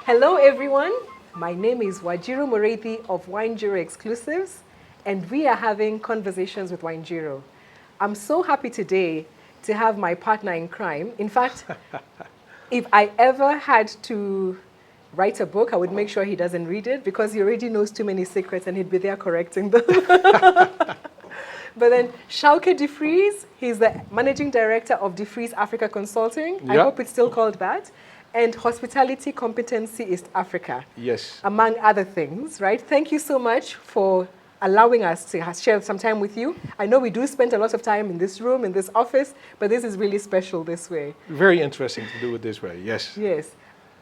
Hello everyone, my name is Wajiru Mureithi of WINENJIRU Exclusives, and we are having conversations with WINENJIRU. I'm so happy today to have my partner in crime. In fact, if I ever had to write a book, I would make sure he doesn't read it because he already knows too many secrets and he'd be there correcting them. But then Sjouke de Vries, he's the Managing Director of de Vries Africa Consulting. I hope it's still called that. And Hospitality Competency East Africa. Yes. Among other things, right? Thank you so much for allowing us to share some time with you. I know we do spend a lot of time in this room, in this office, but this is really special this way. Very interesting to do it this way, yes. Yes.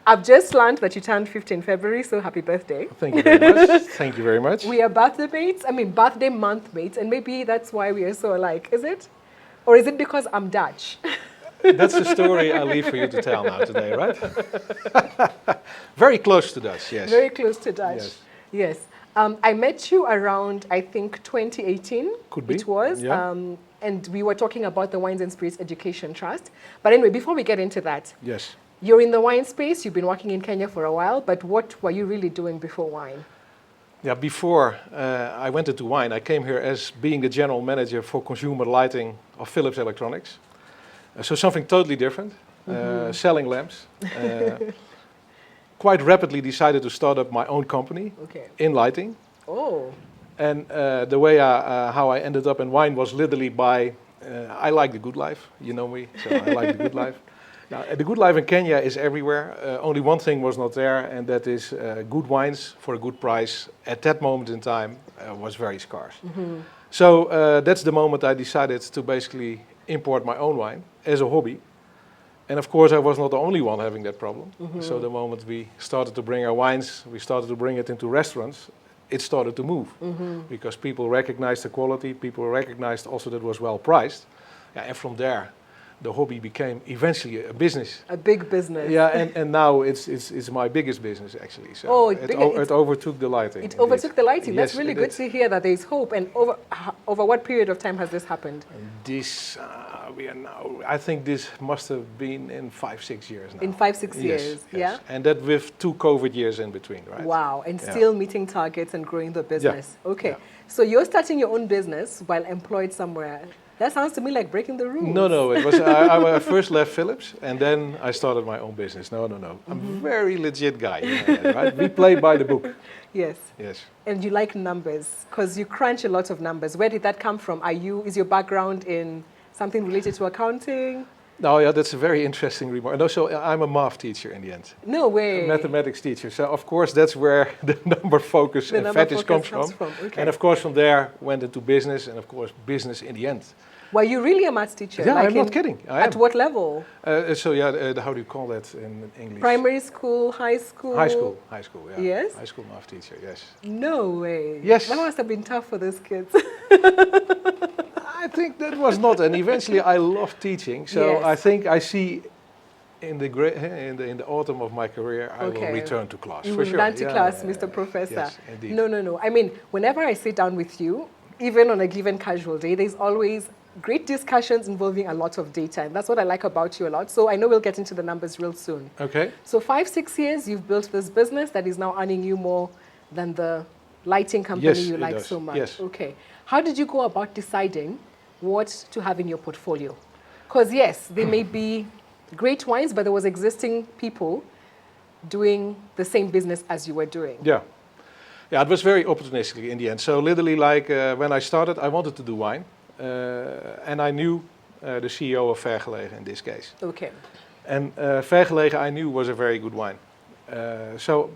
I've just learned that you turned 50 in February, so happy birthday. Thank you very much. Thank you very much. We are birthday mates, birthday month mates, and maybe that's why we are so alike, is it? Or is it because I'm Dutch? That's the story I leave for you to tell now today, right? Very close to Dutch, yes. Very close to Dutch. Yes. Yes. I met you around, I think, 2018. Could be. It was. Yeah. And we were talking about the Wines and Spirits Education Trust. But anyway, before we get into that, Yes. you're in the wine space. You've been working in Kenya for a while. But what were you really doing before wine? Yeah, before I went into wine, I came here as being the general manager for consumer lighting of Philips Electronics. So something totally different, selling lamps. Quite rapidly decided to start up my own company in lighting. Oh. And the way how I ended up in wine was literally by, I like the good life, you know me, so I like the good life. Now, the good life in Kenya is everywhere. Only one thing was not there, and that is good wines for a good price at that moment in time was very scarce. So that's the moment I decided to basically import my own wine as a hobby. And of course I was not the only one having that problem. So the moment we started to bring our wines, we started to bring it into restaurants, it started to move. Because people recognized the quality, people recognized also that it was well priced. Yeah, and from there, the hobby became eventually a business. A big business. Yeah, and now it's my biggest business actually. So it overtook the lighting. It overtook the lighting. Yes, that's really good to hear that there is hope. And over what period of time has this happened? This we are now. I think this must have been in 5-6 years now. In 5-6 years, yes. yeah. And that with 2 COVID years in between, right? Wow, and still meeting targets and growing the business. Yeah. Okay, Yeah. so you're starting your own business while employed somewhere. That sounds to me like breaking the rules. No. It was I first left Philips and then I started my own business. No. I'm a very legit guy. Right? We play by the book. Yes. Yes. And you like numbers because you crunch a lot of numbers. Where did that come from? Is your background in something related to accounting? No, yeah, that's a very interesting remark. No, so I'm a math teacher in the end. No way. A mathematics teacher. So of course that's where the number focus and fetish comes from. Okay. And of course from there went into business and of course business in the end. Were you really a math teacher? Yeah, like I'm not kidding. At what level? How do you call that in English? Primary school, high school? High school, yeah. Yes? High school math teacher, yes. No way. Yes. That must have been tough for those kids. I think that was not, and eventually I loved teaching. So Yes. I think I see in the autumn of my career, I will return to class. You for will sure. return to class, Mr. Professor. Yes, indeed. No. I mean, whenever I sit down with you, even on a given casual day, there's always great discussions involving a lot of data. And that's what I like about you a lot. So I know we'll get into the numbers real soon. Okay. So 5-6 years, you've built this business that is now earning you more than the lighting company you like so much. Yes. Okay. How did you go about deciding what to have in your portfolio? Because yes, there may be great wines, but there was existing people doing the same business as you were doing. Yeah, it was very opportunistic in the end. So literally like when I started, I wanted to do wine. And I knew the CEO of Vergelegen in this case. Okay. And Vergelegen I knew was a very good wine. So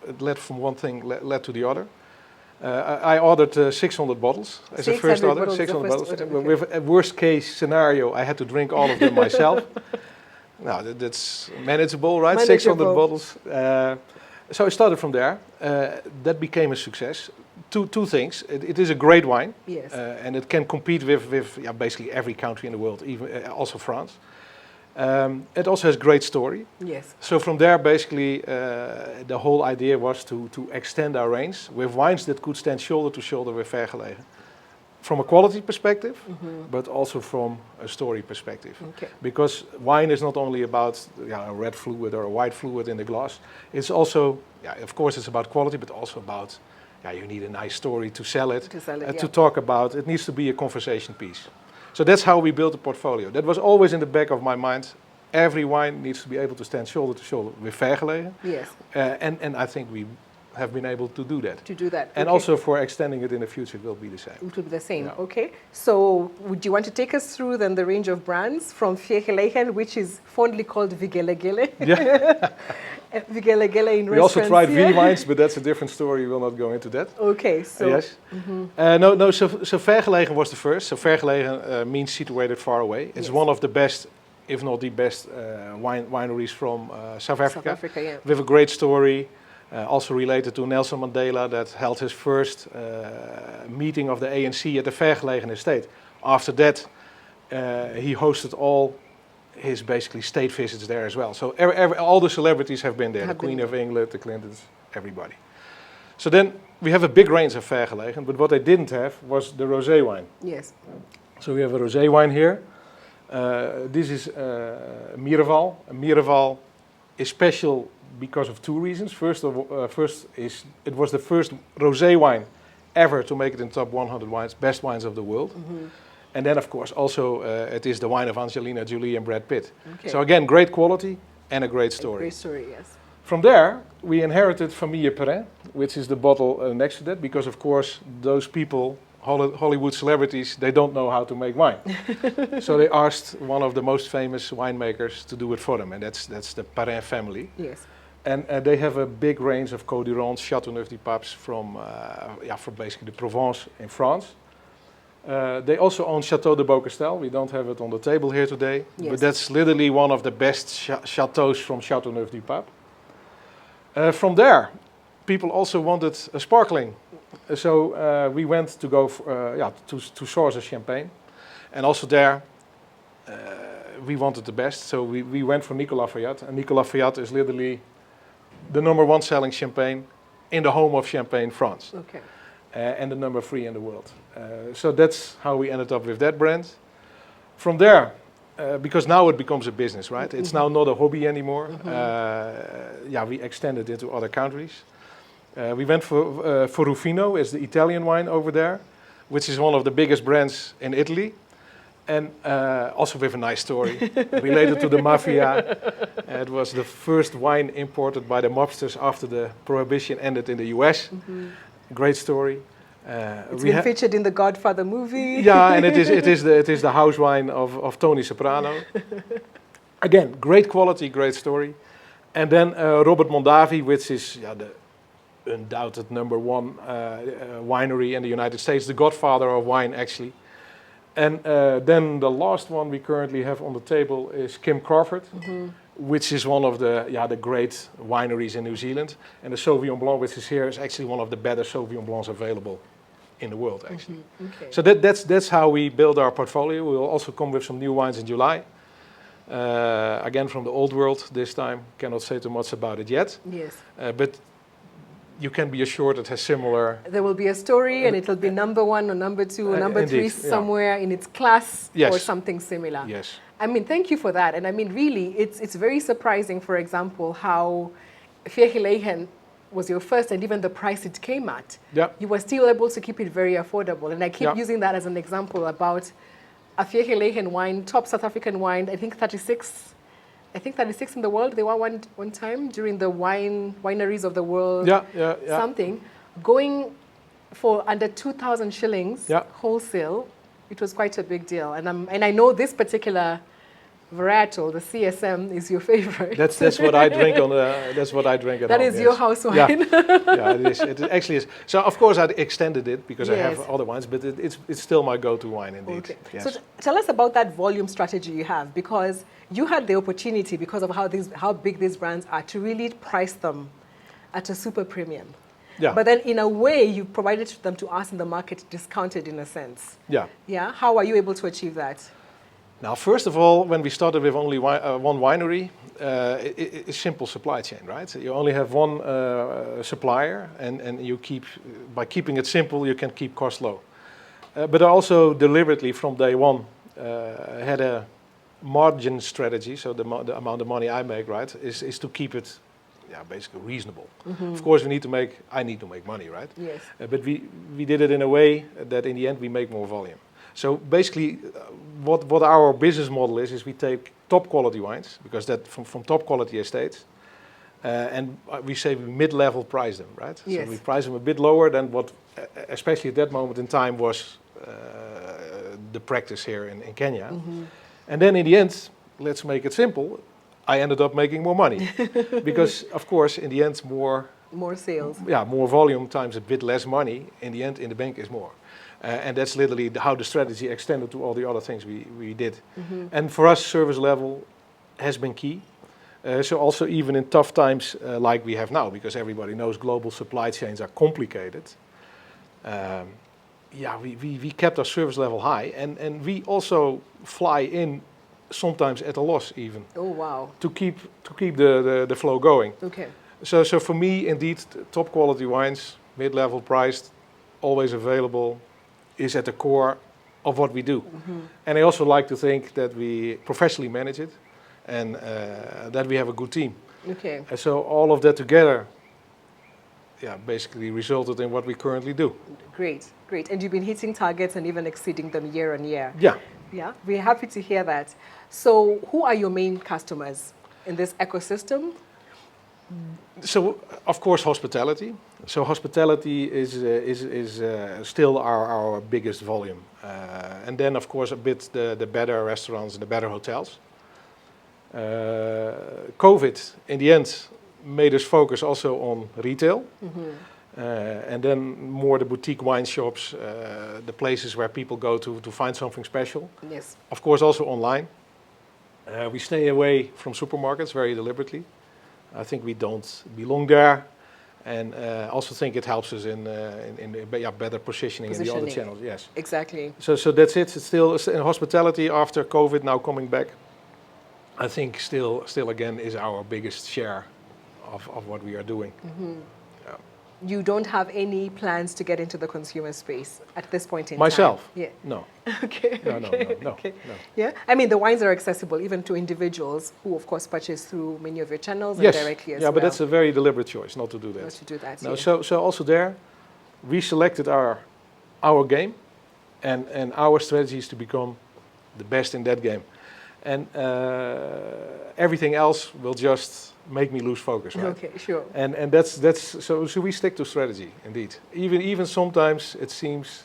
it led from one thing led to the other. I ordered 600 bottles as a first order. 600 bottles. Okay. With a worst case scenario, I had to drink all of them myself. Now that's manageable, right? 600 bottles. So I started from there. That became a success. Two things. It is a great wine. Yes. And it can compete with basically every country in the world, even also France. It also has great story. Yes. So from there, basically, the whole idea was to extend our range with wines that could stand shoulder to shoulder with Vergelegen. from a quality perspective, but also from a story perspective. Okay. Because wine is not only about a red fluid or a white fluid in the glass. It's also, of course, it's about quality, but also about, you need a nice story to sell it, to talk about. It needs to be a conversation piece. So that's how we built the portfolio. That was always in the back of my mind. Every wine needs to be able to stand shoulder to shoulder with Vergelegen. Yes. And I think we have been able to do that. And okay. also for extending it in the future, it will be the same. It will be the same, okay. So would you want to take us through then the range of brands from Vergelegen, which is fondly called Vigelegele? Yeah. Vigelegele in we also restaurants tried here. wines, but that's a different story. We will not go into that. Okay, so... yes. So Vergelegen was the first. So Vergelegen means situated far away. It's one of the best, if not the best, wineries from South Africa. South Africa, yeah. With a great story. Also related to Nelson Mandela, that held his first meeting of the ANC at the Vergelegen estate. After that, he hosted all his basically state visits there as well. So all the celebrities have been there. The Queen of England, the Clintons, everybody. So then we have a big range of Vergelegen, but what they didn't have was the rosé wine. Yes. So we have a rosé wine here. This is Miraval. Miraval is special because of two reasons. First is it was the first rosé wine ever to make it in top 100 wines, best wines of the world. And then, of course, also it is the wine of Angelina Jolie and Brad Pitt. Okay. So again, great quality and a great story. A great story, yes. From there, we inherited Famille Perrin, which is the bottle next to that, because of course those people, Hollywood celebrities, they don't know how to make wine. So they asked one of the most famous winemakers to do it for them, and that's the Perrin family. Yes. And they have a big range of Côte d'Iran, Châteauneuf-du-Papes from basically the Provence in France. They also own Château de Beaucastel. We don't have it on the table here today, but that's literally one of the best chateaus from Châteauneuf-du-Pape. From there, people also wanted a sparkling. So we went to go to source a champagne. And also there, we wanted the best. So we went for Nicolas Fayat. And Nicolas Fayat is literally the #1 selling champagne in the home of Champagne, France. Okay. And the #3 in the world. So that's how we ended up with that brand. From there, because now it becomes a business, right? It's now not a hobby anymore. We extended into other countries. We went for Rufino, it's the Italian wine over there, which is one of the biggest brands in Italy. And also with a nice story related to the mafia. It was the first wine imported by the mobsters after the prohibition ended in the US. Great story. It's been featured in the Godfather movie. Yeah, and it is the house wine of Tony Soprano. Again, great quality, great story. And then Robert Mondavi, which is the undoubted #1 winery in the United States, the godfather of wine actually. And then the last one we currently have on the table is Kim Crawford, which is one of the great wineries in New Zealand. And the Sauvignon Blanc, which is here, is actually one of the better Sauvignon Blancs available in the world, actually. Okay. So that's how we build our portfolio. We will also come with some new wines in July. Again, from the old world this time. Cannot say too much about it yet. Yes. But you can be assured it has similar... There will be a story and it will be #1 or #2 or #3 somewhere in its class or something similar. Yes. I mean, thank you for that. And I mean, really, it's very surprising, for example, how Vergelegen was your first and even the price it came at. Yeah. You were still able to keep it very affordable. And I keep using that as an example about a Vergelegen wine, top South African wine, I think 36 in the world. They were one time during the wineries of the world, something, going for under 2,000 shillings wholesale. It was quite a big deal. And I know this particular varietal, the CSM, is your favorite. That's what I drink on that's what I drink at home. That is your house wine. Yeah, it is. It actually is. So of course I extended it because I have other wines, but it's still my go-to wine indeed. Okay. Yes. So tell us about that volume strategy you have, because you had the opportunity, because of how big these brands are, to really price them at a super premium. Yeah. But then in a way you provided them to us in the market discounted in a sense. Yeah. Yeah. How are you able to achieve that? Now, first of all, when we started with only one winery, it's simple supply chain, right? You only have one supplier, and by keeping it simple, you can keep costs low. But I also deliberately from day one had a margin strategy. So the amount of money I make, right, is to keep it, basically reasonable. Of course, I need to make money, right? Yes. But we did it in a way that in the end we make more volume. So basically, what our business model is we take top quality wines, because that from top quality estates, and we say we mid-level price them, right? Yes. So we price them a bit lower than what, especially at that moment in time, was the practice here in Kenya. And then in the end, let's make it simple, I ended up making more money. Because, of course, in the end, more sales. More volume times a bit less money, in the end, in the bank is more. And that's literally how the strategy extended to all the other things we did. And for us, service level has been key. So also even in tough times like we have now, because everybody knows global supply chains are complicated. We kept our service level high, and we also fly in sometimes at a loss even. Oh wow! To keep the flow going. Okay. So for me, indeed, top quality wines, mid-level priced, always available, is at the core of what we do. And I also like to think that we professionally manage it, and that we have a good team. Okay. And so all of that together, basically resulted in what we currently do. Great, great. And you've been hitting targets and even exceeding them year on year. Yeah. Yeah, we're happy to hear that. So who are your main customers in this ecosystem? So, of course, hospitality. So hospitality is still our biggest volume. And then, of course, a bit the better restaurants and the better hotels. COVID, in the end, made us focus also on retail. And then more the boutique wine shops, the places where people go to find something special. Yes. Of course, also online. We stay away from supermarkets very deliberately. I think we don't belong there, and also think it helps us in better positioning in the other channels. Yes, exactly. So that's it. It's still in hospitality after COVID now coming back. I think still again is our biggest share of what we are doing. You don't have any plans to get into the consumer space at this point in Myself? time? Yeah. No. Okay. No. Okay. Yeah. I mean, the wines are accessible even to individuals who, of course, purchase through many of your channels and directly as well. Yeah, but that's a very deliberate choice not to do that. Not to do that. No. So also there, we selected our game, and our strategy is to become the best in that game, and everything else will just make me lose focus, right? Okay, sure. And that's so we stick to strategy indeed. Even sometimes it seems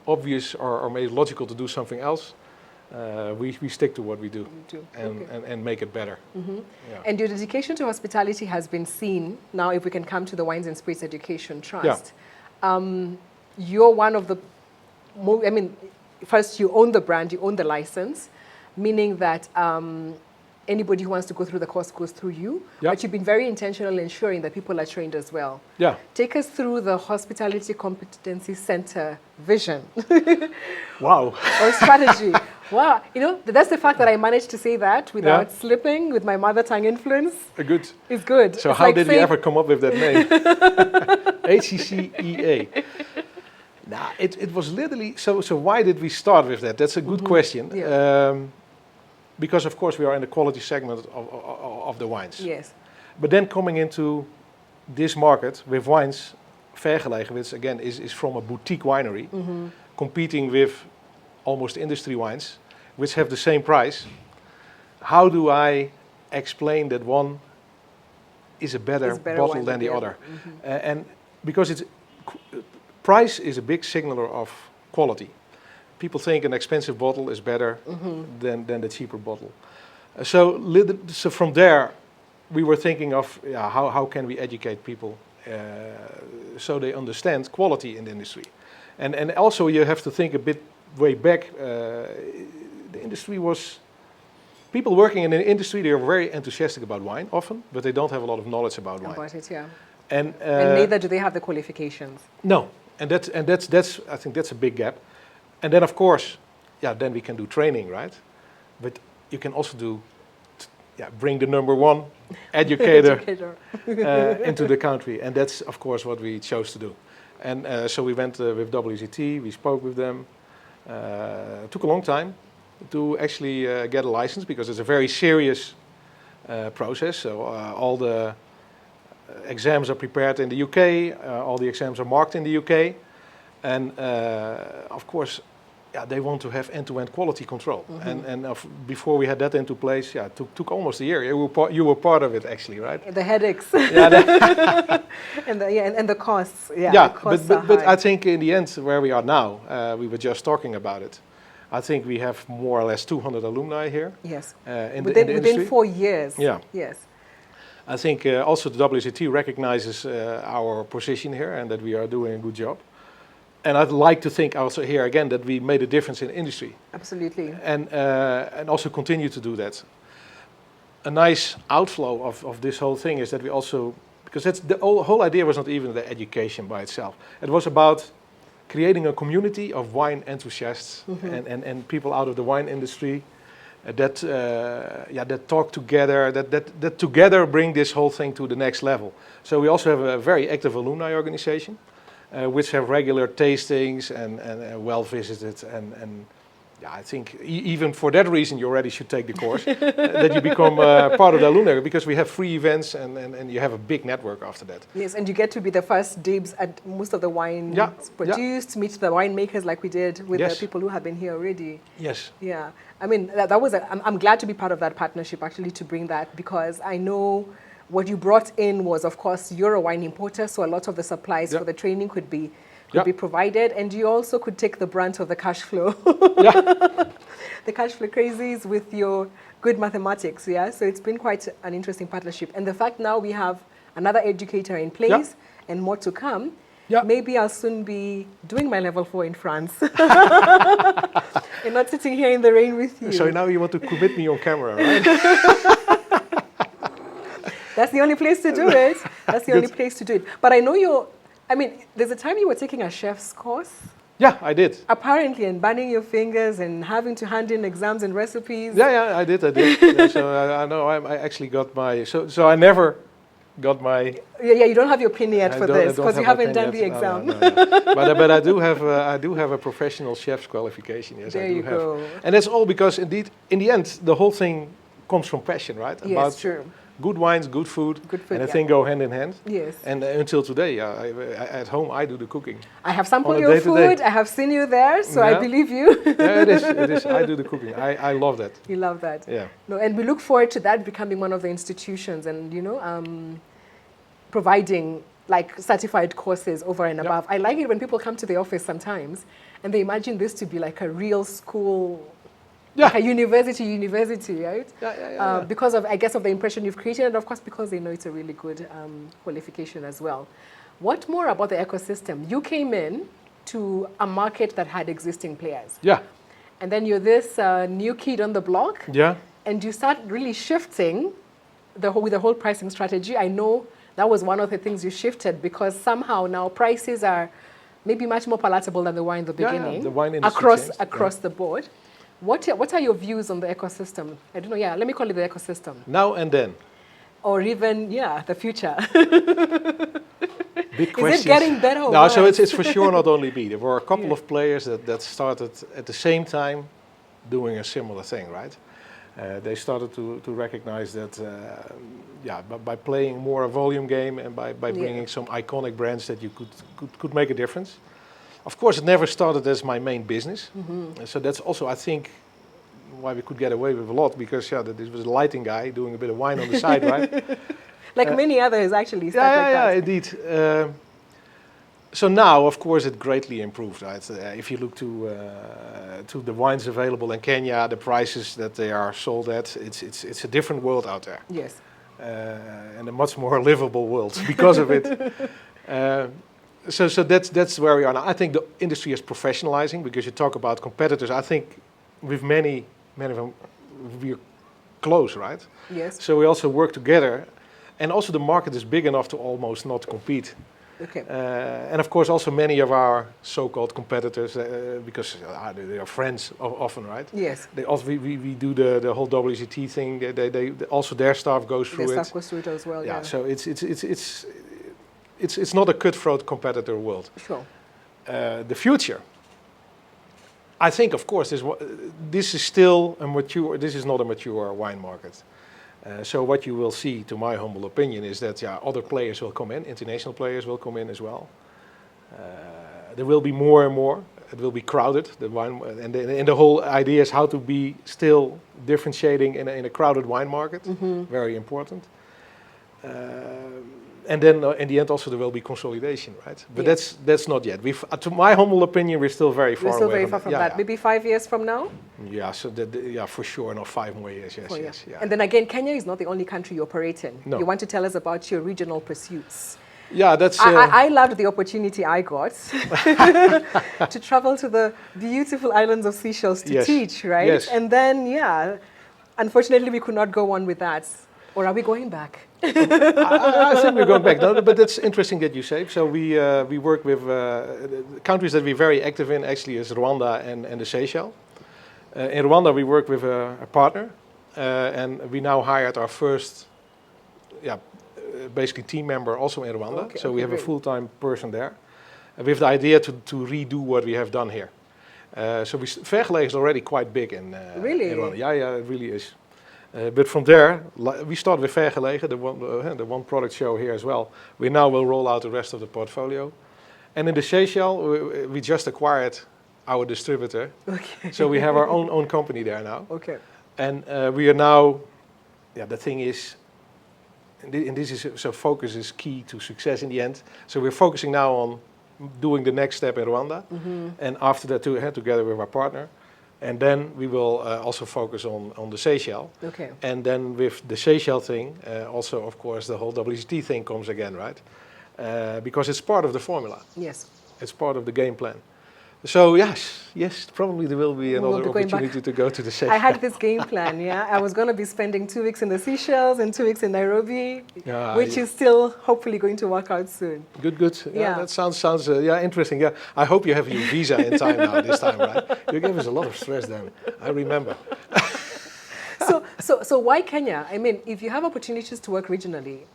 obvious or maybe logical to do something else. We stick to what we do, and make it better. Yeah. And your dedication to hospitality has been seen. Now, if we can come to the Wines and Spirits Education Trust, you're one of the first you own the brand, you own the license, meaning that anybody who wants to go through the course goes through you, but you've been very intentional in ensuring that people are trained as well. Yeah. Take us through the Hospitality Competency Center vision. Wow. Or strategy. Wow. You know, that's the fact that I managed to say that without slipping with my mother tongue influence. Good. It's good. So how did we ever come up with that name? HCCEA. Nah, it was literally, so why did we start with that? That's a good question. Yeah. Because of course we are in the quality segment of the wines. Yes. But then coming into this market with wines, vergelegen, which again is from a boutique winery, competing with almost industry wines, which have the same price. How do I explain that one is a better bottle than the other? And because price is a big signaler of quality. People think an expensive bottle is better than the cheaper bottle. So from there, we were thinking of how can we educate people so they understand quality in the industry. And also you have to think a bit way back. The industry was, people working in the industry, they are very enthusiastic about wine often, but they don't have a lot of knowledge about wine. About it, yeah. And neither do they have the qualifications. No, and that's I think that's a big gap. And then, of course, then we can do training, right? But you can also bring the number one educator into the country. And that's, of course, what we chose to do. And so we went with WCT, we spoke with them. It took a long time to actually get a license because it's a very serious process. So all the exams are prepared in the UK, all the exams are marked in the UK. And of course, yeah, they want to have end-to-end quality control. And before we had that into place, yeah, it took almost a year. You were part of it actually, right? The headaches. Yeah, and the costs. Yeah, yeah, the costs but I think in the end, where we are now, we were just talking about it. I think we have more or less 200 alumni here. Yes. In the industry. Within 4 years. Yeah. Yes. I think also the WCT recognizes our position here and that we are doing a good job. And I'd like to think also here again that we made a difference in industry. Absolutely. And also continue to do that. A nice outflow of this whole thing is that we also, because that's the whole idea was not even the education by itself. It was about creating a community of wine enthusiasts and people out of the wine industry that talk together, that together bring this whole thing to the next level. So we also have a very active alumni organization. Which have regular tastings and well visited and yeah, I think even for that reason you already should take the course that you become part of the alumni because we have free events and you have a big network after that. Yes, and you get to be the first dibs at most of the wines produced, meet the winemakers like we did with the people who have been here already. Yes. Yeah, I mean that was I'm glad to be part of that partnership actually to bring that because I know. What you brought in was, of course, you're a wine importer, so a lot of the supplies for the training could be provided, and you also could take the brunt of the cash flow. The cash flow crazies with your good mathematics, yeah? So it's been quite an interesting partnership. And the fact now we have another educator in place and more to come, maybe I'll soon be doing my level 4 in France. And not sitting here in the rain with you. So now you want to commit me on camera, right? That's the only place to do it. That's the only place to do it. But I know there's a time you were taking a chef's course. Yeah, I did. Apparently, and burning your fingers and having to hand in exams and recipes. Yeah, I did. Yeah, so I know I actually got my, so I never got my... Yeah, you don't have your pin yet for this because you haven't done the exam. No. But I do have a professional chef's qualification. Yes, there I do you have. go. And that's all because indeed, in the end, the whole thing comes from passion, right? Yes, true. Good wines, good food, and the thing go hand in hand. Yes. And until today, at home, I do the cooking. I have sampled your food. I have seen you there, so I believe you. Yeah, it is. I do the cooking. I love that. You love that. Yeah. No, and we look forward to that becoming one of the institutions and, providing like certified courses over and above. I like it when people come to the office sometimes and they imagine this to be like a real school. Like a university, right? Yeah. Because of, I guess, of the impression you've created, and of course because they know it's a really good qualification as well. What more about the ecosystem? You came in to a market that had existing players. Yeah. And then you're this new kid on the block. Yeah. And you start really shifting with the whole pricing strategy. I know that was one of the things you shifted because somehow now prices are maybe much more palatable than they were in the beginning. Yeah, the wine industry across the board. What are your views on the ecosystem? I don't know, let me call it the ecosystem. Now and then. Or even, the future. Big questions. Is it getting better or no, worse? So it's for sure not only me. There were a couple of players that started at the same time doing a similar thing, right? They started to recognize that, by playing more a volume game and by bringing some iconic brands that you could make a difference. Of course, it never started as my main business. So that's also, I think, why we could get away with a lot, because this was a lighting guy doing a bit of wine on the side, right? Like many others, actually. Yeah, indeed. So now, of course, it greatly improved, right? If you look to the wines available in Kenya, the prices that they are sold at, it's a different world out there. Yes. And a much more livable world because of it. So that's where we are now. I think the industry is professionalizing because you talk about competitors. I think with many of them, we're close, right? Yes. So we also work together. And also the market is big enough to almost not compete. Okay. And of course also many of our so-called competitors, because they are friends often, right? Yes. They also, we do the whole WCT thing. They also their staff goes through it. Their staff goes through it as well. Yeah. So it's not a cutthroat competitor world. Sure. The future, I think, of course, this is still a mature. This is not a mature wine market. So what you will see, to my humble opinion, is that other players will come in, international players will come in as well. There will be more and more. It will be crowded. The wine and the whole idea is how to be still differentiating in a crowded wine market. Very important. And then in the end also there will be consolidation, right? But that's not yet. To my humble opinion, we're still very far away. We're still very far from that. Maybe 5 years from now? Yeah, so for sure, not 5 more years. Yes. And then again, Kenya is not the only country you operate in. No. You want to tell us about your regional pursuits? Yeah, that's. I loved the opportunity I got to travel to the beautiful islands of Seychelles to teach, right? Yes. And then, unfortunately, we could not go on with that. Or are we going back? I think we're going back. No, but that's interesting that you say. So we work with countries that we're very active in. Actually, is Rwanda and the Seychelles. In Rwanda, we work with a partner, and we now hired our first, basically team member also in Rwanda. Okay, so we have a full-time person there, with the idea to redo what we have done here. So Vergelegen is already quite big in Rwanda. Yeah, it really is. But from there, we start with Vergelegen, the one product show here as well. We now will roll out the rest of the portfolio. And in the Seychelles, we just acquired our distributor. Okay. So we have our own company there now. Okay. And we are now, the thing is, and this is, so focus is key to success in the end. So we're focusing now on doing the next step in Rwanda. And after that, together with our partner. And then we will also focus on the Seychelles. Okay. And then with the Seychelles thing, also, of course, the whole WCT thing comes again, right? Because it's part of the formula. Yes. It's part of the game plan. So yes, probably there will be another opportunity to go to the Seychelles. I had this game plan, I was going to be spending 2 weeks in the Seychelles and 2 weeks in Nairobi, which is still hopefully going to work out soon. Good. Yeah, that sounds interesting. Yeah, I hope you have your visa in time now this time, right? You gave us a lot of stress then. I remember. So why Kenya? I mean, if you have opportunities to work regionally,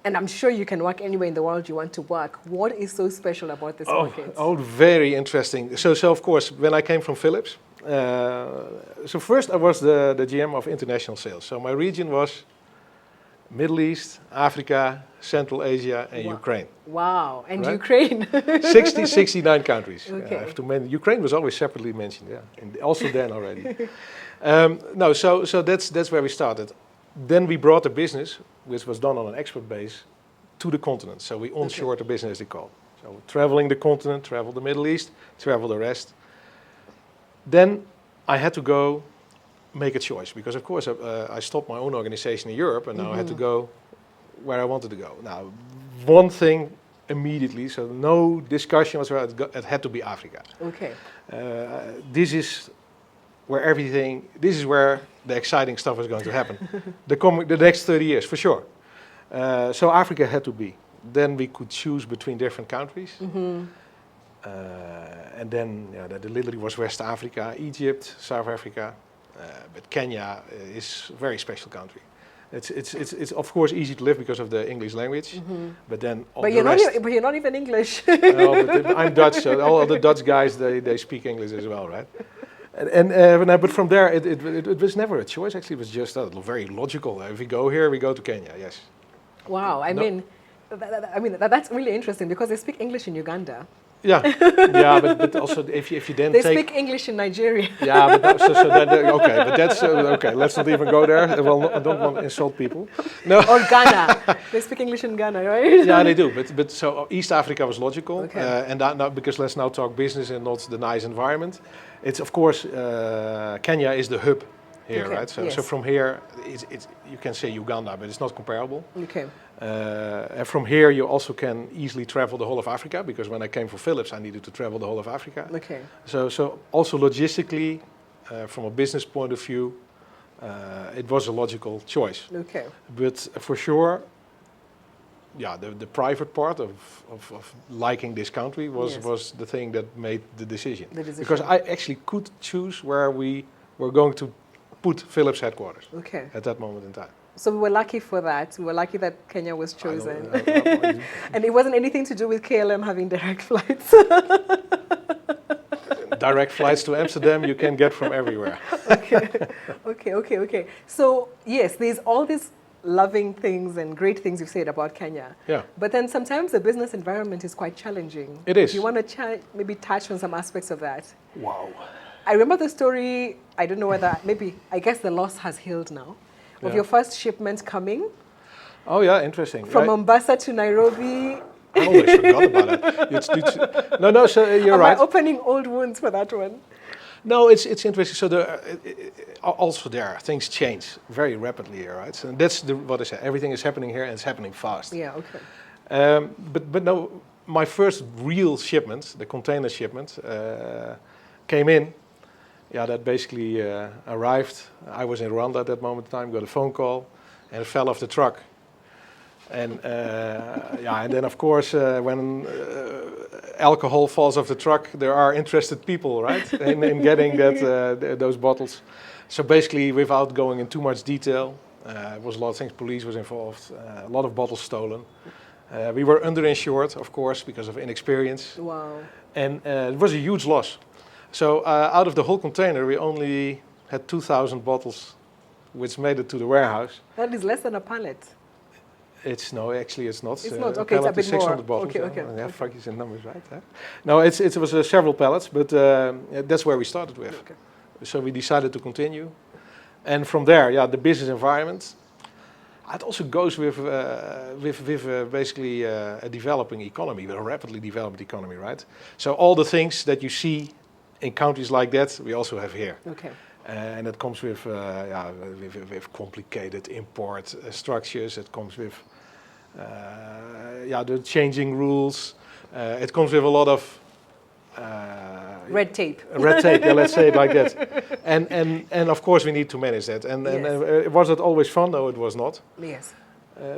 and I'm sure you can work anywhere in the world you want to work, what is so special about this market? Oh, very interesting. So of course, when I came from Philips, so first I was the GM of international sales. So my region was Middle East, Africa, Central Asia, and Ukraine. Wow, and right? Ukraine. 69 countries. Okay. I have to mention. Ukraine was always separately mentioned, and also then already. So that's where we started. Then we brought the business, which was done on an expert base, to the continent. So we onshored the business, they call. So traveling the continent, travel the Middle East, travel the rest. Then I had to go make a choice, because of course I stopped my own organization in Europe, and now I had to go where I wanted to go. Now, one thing immediately, so no discussion whatsoever, it had to be Africa. Okay. This is where the exciting stuff is going to happen. The next 30 years, for sure. So Africa had to be. Then we could choose between different countries. And then the literally was West Africa, Egypt, South Africa. But Kenya is a very special country. It's of course easy to live because of the English language, but then but you're not even English. No, but I'm Dutch, so all the Dutch guys they speak English as well, right? But from there it was never a choice. Actually, it was just very logical. If we go here, we go to Kenya. Yes. Wow, I mean that's really interesting because they speak English in Uganda. Yeah, but also if you then they speak English in Nigeria. Yeah, but okay, but that's okay. Let's not even go there. Well, I don't want to insult people. No. Or Ghana, they speak English in Ghana, right? Yeah, they do. But so East Africa was logical, okay. And that now because let's now talk business and not the nice environment. It's of course Kenya is the hub here, okay. right? So yes. so from here, it's you can say Uganda, but it's not comparable. Okay. And from here, you also can easily travel the whole of Africa, because when I came from Philips, I needed to travel the whole of Africa. Okay. So also logistically, from a business point of view, it was a logical choice. Okay. But for sure, the private part of liking this country was the thing that made the decision. Because I actually could choose where we were going to put Philips headquarters at that moment in time. So we were lucky for that. We were lucky that Kenya was chosen. I And it wasn't anything to do with KLM having direct flights. direct flights to Amsterdam you can get from everywhere. Okay. So yes, there's all these loving things and great things you've said about Kenya. Yeah. But then sometimes the business environment is quite challenging. It is. Do you want to maybe touch on some aspects of that? Wow. I remember the story, I don't know whether, maybe, I guess the loss has healed now, of your first shipment coming Oh yeah, interesting. from Mombasa to Nairobi. I always forgot about it. No, so you're Am right. I opening old wounds for that one? No, it's interesting. So also there, things change very rapidly here, right? So that's what I said. Everything is happening here and it's happening fast. Yeah, okay. But no, my first real shipment, the container shipment, came in. Yeah, that basically arrived. I was in Rwanda at that moment in time, got a phone call, and it fell off the truck. And and then of course when alcohol falls off the truck, there are interested people, right, in getting those bottles. So basically, without going in too much detail, it was a lot of things. Police was involved, a lot of bottles stolen. We were underinsured, of course, because of inexperience. Wow. And it was a huge loss. So out of the whole container, we only had 2,000 bottles, which made it to the warehouse. That is less than a pallet. Actually it's not. It's not. Okay, it's a bit 600 more. bottles. Okay. Yeah, fucking in numbers, right? Huh? No, it was several pallets, but that's where we started with. Okay. So we decided to continue, and from there, the business environment. It also goes with basically a developing economy, a rapidly developed economy, right? So all the things that you see in countries like that, we also have here. Okay. And it comes with complicated import structures. It comes with the changing rules. It comes with a lot of red tape. Let's say it like that. And of course we need to manage that. And was it always fun? No, it was not. Yes.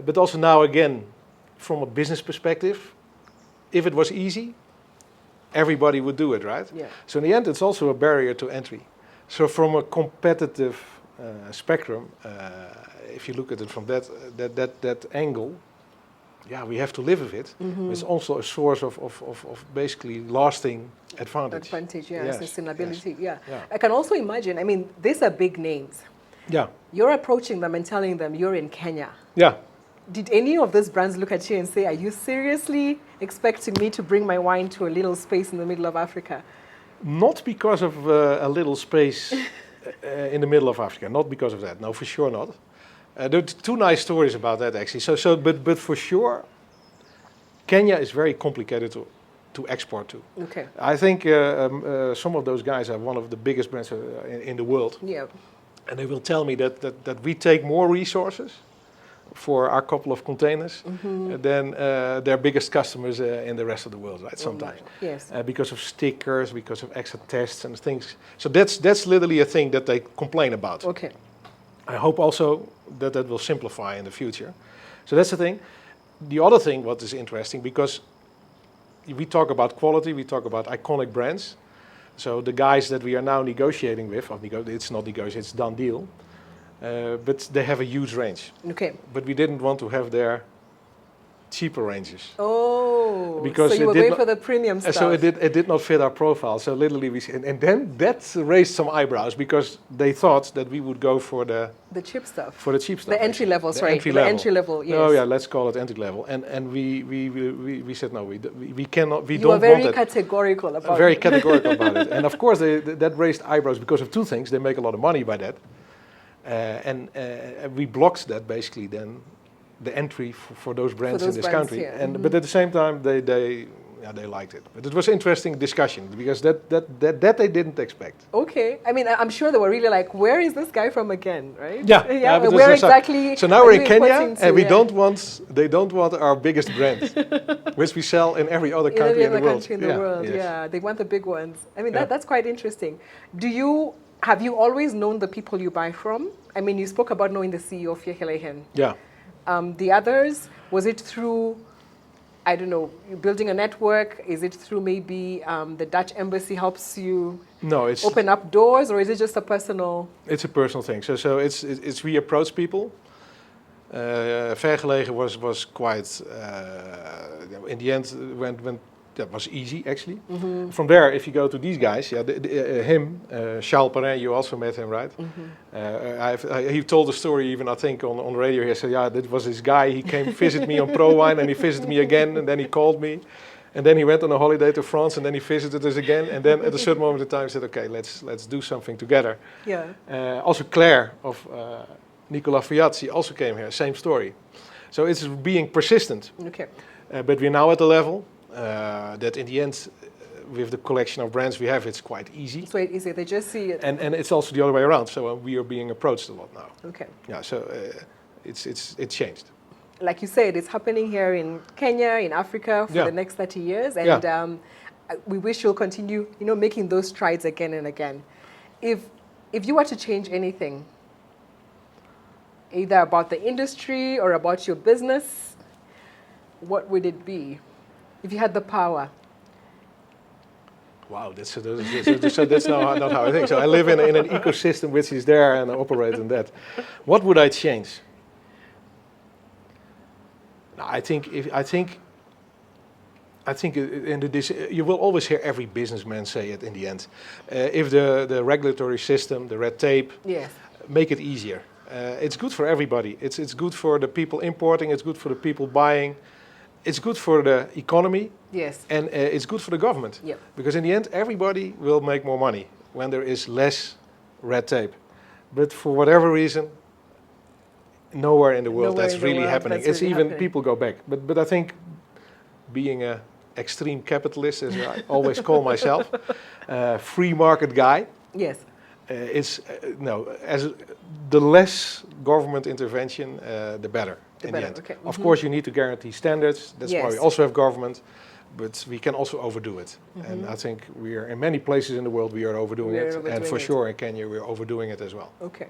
But also now again, from a business perspective, if it was easy, everybody would do it, right? Yeah. So in the end, it's also a barrier to entry. So from a competitive spectrum, if you look at it from that angle, we have to live with it. Mm-hmm. It's also a source of basically lasting advantage. Yes. Sustainability, yeah. I can also imagine, I mean, these are big names. Yeah. You're approaching them and telling them you're in Kenya. Yeah. Did any of these brands look at you and say, are you seriously expecting me to bring my wine to a little space in the middle of Africa? Not because of a little space in the middle of Africa. Not because of that. No, for sure not. There are two nice stories about that actually. But for sure, Kenya is very complicated to export to. Okay. I think some of those guys are one of the biggest brands in the world. Yeah. And they will tell me that we take more resources for our couple of containers than their biggest customers in the rest of the world, right? Sometimes. Yes. Because of stickers, because of extra tests and things. So that's literally a thing that they complain about. Okay. I hope also that will simplify in the future. So that's the thing. The other thing, what is interesting, because we talk about quality, we talk about iconic brands. So the guys that we are now negotiating with, it's not negotiating, it's done deal. But they have a huge range. Okay. But we didn't want to have their cheaper ranges. Oh, because so you were going for the premium stuff. So it did not fit our profile. So literally and then that raised some eyebrows because they thought that we would go for the cheap stuff. For the cheap stuff. The entry levels, right? Entry level. The entry level, yes. Oh yeah, let's call it entry level. And we said no, we cannot. We you don't were very want categorical about very it. categorical about it. And of course that raised eyebrows because of two things. They make a lot of money by that. And we blocked that basically then the entry for those brands in this country. Yeah. And but at the same time they liked it. But it was an interesting discussion because that they didn't expect. Okay, I mean I'm sure they were really like, where is this guy from again, right? Yeah. Where exactly? So now we're in Kenya and they don't want our biggest brand, which we sell in every other country in the world. Yeah, they want the big ones. I mean that's quite interesting. Have you always known the people you buy from? I mean, you spoke about knowing the CEO of Yehelehen. Yeah. The others, was it through, I don't know, you building a network? Is it through maybe the Dutch embassy helps you open up doors, or is it just a personal? It's a personal thing. So it's we approach people. Vergelegen was quite, in the end, when that was easy actually. From there, if you go to these guys, him, Sjouke, you also met him, right? He told the story even, I think, on the radio. He said, yeah, that was this guy. He came visit me on Pro Wine, and he visited me again, and then he called me. And then he went on a holiday to France, and then he visited us again. And then at a certain moment in time, he said, okay, let's do something together. Yeah. Also Claire of Nicola Fiazzi also came here, same story. So it's being persistent. Okay. But we're now at the level that in the end, with the collection of brands we have, it's quite easy. It's quite easy. They just see it. And it's also the other way around. So we are being approached a lot now. Okay. Yeah. So it's changed. Like you said, it's happening here in Kenya, in Africa for the next 30 years, and we wish you'll continue, making those strides again and again. If you were to change anything, either about the industry or about your business, what would it be? If you had the power. Wow, that's not how I think. So I live in an ecosystem which is there and I operate in that. What would I change? I think you will always hear every businessman say it in the end. If the regulatory system, the red tape, make it easier. It's good for everybody. It's good for the people importing. It's good for the people buying. It's good for the economy. Yes. And it's good for the government. Yep. Because in the end, everybody will make more money when there is less red tape. But for whatever reason, nowhere in the world that's really happening. It's even people go back. But I think being an extreme capitalist, as I always call myself, free market guy. Yes. The less government intervention, the better. In the end. Okay. Of course, you need to guarantee standards. That's why we also have government, but we can also overdo it. And I think we are in many places in the world we are overdoing it, and for sure in Kenya we are overdoing it as well. Okay.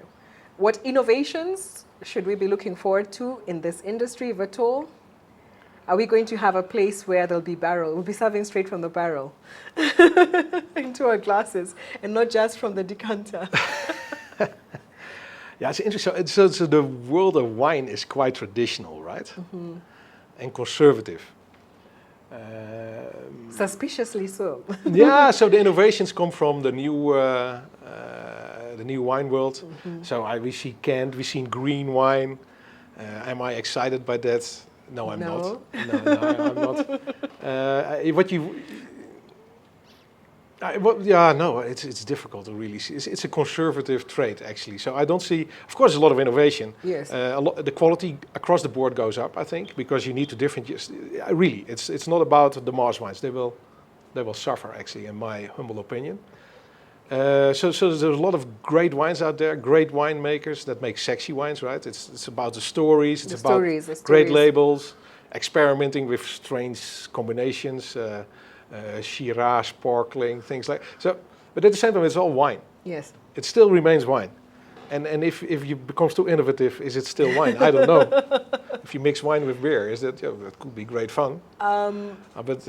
What innovations should we be looking forward to in this industry, if at all? Are we going to have a place where there'll be barrel? We'll be serving straight from the barrel into our glasses, and not just from the decanter. Yeah, it's interesting. So the world of wine is quite traditional, right? And conservative. Suspiciously so. Yeah, so the innovations come from the new wine world. So we see canned, we've seen green wine. Am I excited by that? No, I'm not. No, I'm not. It's difficult to really see. It's a conservative trait, actually. So I don't see, of course, a lot of innovation. Yes. The quality across the board goes up, I think, because you need to differentiate. Really, it's not about the mass wines. They will suffer, actually, in my humble opinion. So there's a lot of great wines out there, great winemakers that make sexy wines, right? It's about the stories. It's about great labels, experimenting with strange combinations. Shiraz, sparkling, things like so. But at the same time, it's all wine. Yes. It still remains wine. And if you become too innovative, is it still wine? I don't know. If you mix wine with beer, that could be great fun. But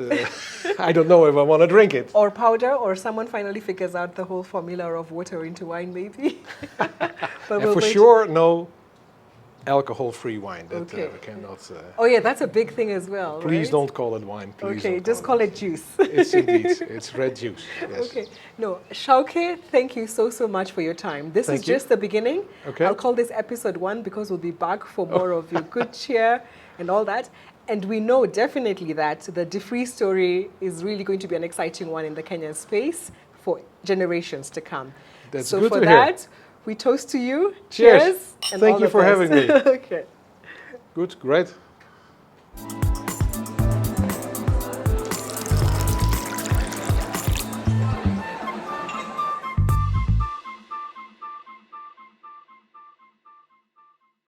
I don't know if I want to drink it. Or powder, or someone finally figures out the whole formula of water into wine, maybe. But for sure, no alcohol-free wine. That we cannot. Oh yeah, that's a big thing as well. Please don't call it wine. Please just call it juice. It's indeed. It's red juice. Yes. Okay. No, Sjouke, thank you so much for your time. This is just the beginning. Okay. I'll call this episode 1 because we'll be back for more of your good cheer and all that. And we know definitely that the De Vries story is really going to be an exciting one in the Kenyan space for generations to come. That's so good for to that, hear. We toast to you. Cheers. And Thank you for having me. Okay. Good, great.